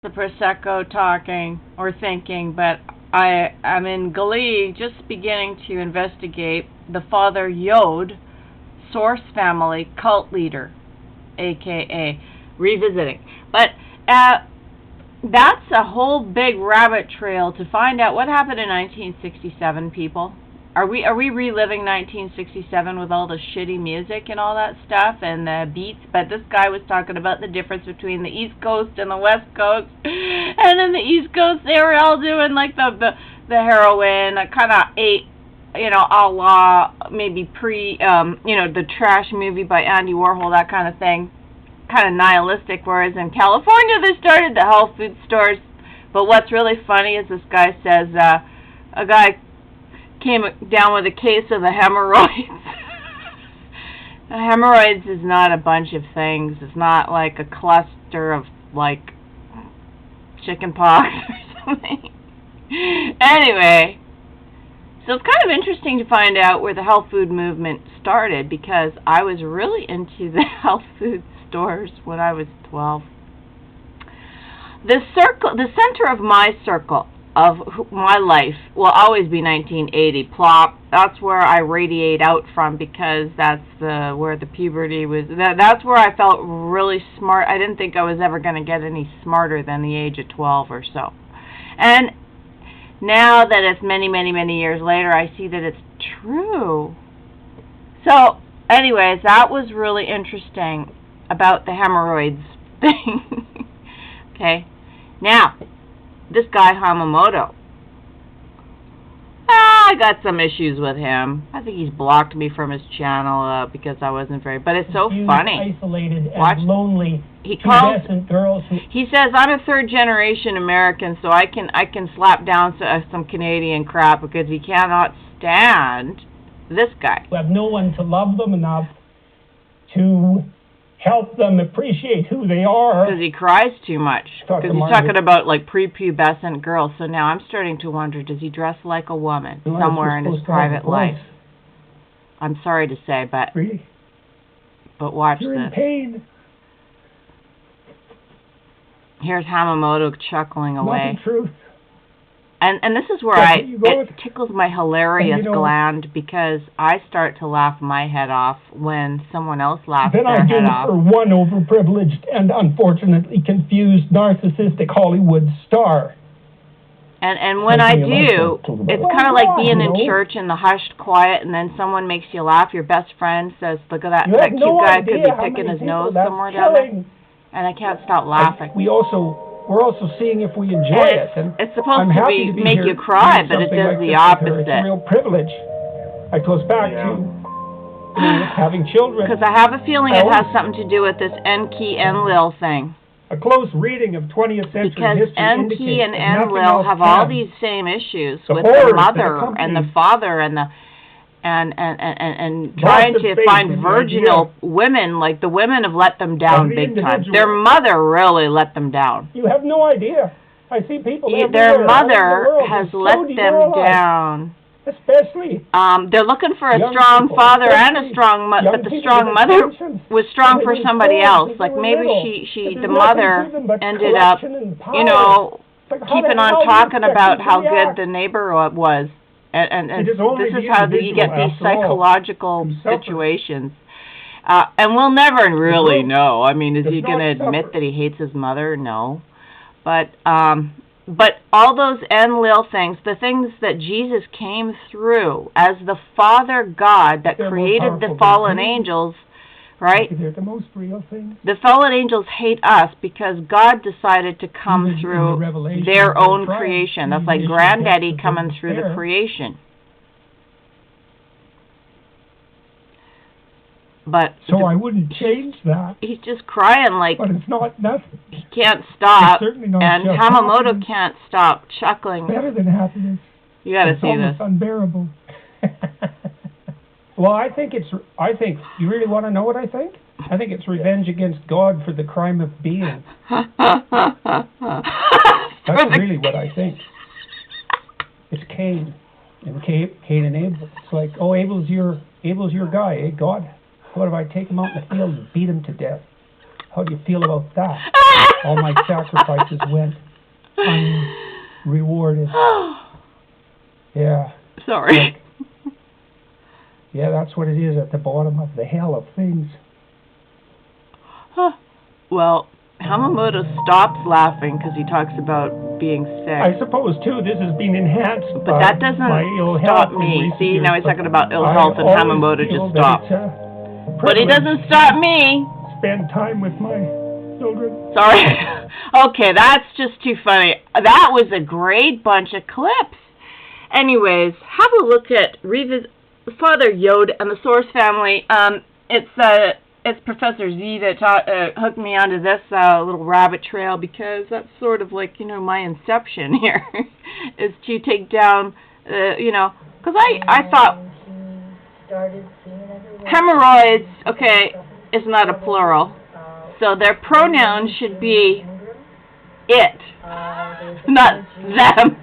the Prosecco talking or thinking, but I'm in glee just beginning to investigate the Father Yod Source family cult leader, aka revisiting. But that's a whole big rabbit trail to find out what happened in 1967, people. Are we reliving 1967 with all the shitty music and all that stuff and the beats? But this guy was talking about the difference between the East Coast and the West Coast. And in the East Coast, they were all doing like the heroin, kind of a la maybe the trash movie by Andy Warhol, that kind of thing, kind of nihilistic. Whereas in California, they started the health food stores. But what's really funny is this guy says a guy came down with a case of the hemorrhoids. The hemorrhoids is not a bunch of things. It's not like a cluster of like chicken pox or something. Anyway, so it's kind of interesting to find out where the health food movement started, because I was really into the health food stores when I was 12. The center of my circle of my life will always be 1980. Plop. That's where I radiate out from, because that's where the puberty was. That's where I felt really smart. I didn't think I was ever going to get any smarter than the age of 12 or so. And now that it's many, many, many years later, I see that it's true. So, anyways, that was really interesting about the hemorrhoids thing. Okay. Now, this guy Hamamoto, I got some issues with him. I think he's blocked me from his channel because I wasn't very. But it's so funny. Isolated and lonely. He calls girls. He says I'm a third-generation American, so I can slap down some Canadian crap because he cannot stand this guy. We have no one to love them enough to help them appreciate who they are. Because he cries too much. Because he's talking about like prepubescent girls. So now I'm starting to wonder, does he dress like a woman somewhere in his private life? I'm sorry to say, but really? But watch You're this. In pain. Here's Hamamoto chuckling away. Not the truth. And this is where it tickles my hilarious gland, because I start to laugh my head off when someone else laughs their head off. Then I do for one overprivileged and unfortunately confused narcissistic Hollywood star. And when I do, it's kind of like being in church in the hushed quiet, and then someone makes you laugh. Your best friend says, "Look at that cute guy could be picking his nose somewhere down there," and I can't stop laughing. We're also seeing if we enjoy it. And it's supposed to make you cry, but it does the opposite. It's a real privilege. It goes back to having children. Because I have a feeling it has something to do with this Enki Enlil thing. A close reading of 20th century history Enki and Enlil have all these same issues with the mother and the father and trying to find virginal women. Like, the women have let them down big time. Their mother really let them down. You have no idea. I see people their mother has let them down. Especially. They're looking for a strong father and a strong mother, but the strong mother was strong for somebody else. Like, maybe the mother ended up, keeping on talking about how good the neighbor was. And this is how you get these psychological situations. And we'll never really know. I mean, is he going to admit that he hates his mother? No. But all those Enlil things, the things that Jesus came through as the Father God that created the fallen angels, right? They're the most real things. The fallen angels hate us because God decided to come through their own creation. That's like Granddaddy coming through the creation. But so I wouldn't change that. He's just crying like, but it's not nothing. He can't stop, it's not and Hamamoto can't stop chuckling. Better than happiness. You got to see this. It's unbearable. Well, I think you really want to know what I think? I think it's revenge against God for the crime of being. That's really what I think. It's Cain and Abel. It's like, oh, Abel's your guy, eh, God? What if I take him out in the field and beat him to death? How do you feel about that? All my sacrifices went unrewarded. Yeah. Sorry. Yeah, that's what it is at the bottom of the hell of things. Well, Hamamoto stops laughing because he talks about being sick. I suppose, too, this has been enhanced But by that doesn't my ill stop health in me. recent See, years, now he's but talking about ill I health and always Hamamoto feel just that stopped. it's a But it privilege doesn't stop me. to spend time with my children. Sorry. Okay, that's just too funny. That was a great bunch of clips. Anyways, have a look at Father Yod and the Source family. It's Professor Z that hooked me onto this little rabbit trail, because that's sort of like, my inception here, is to take down, because I thought hemorrhoids, okay, is not a plural, so their pronoun should be it, not them.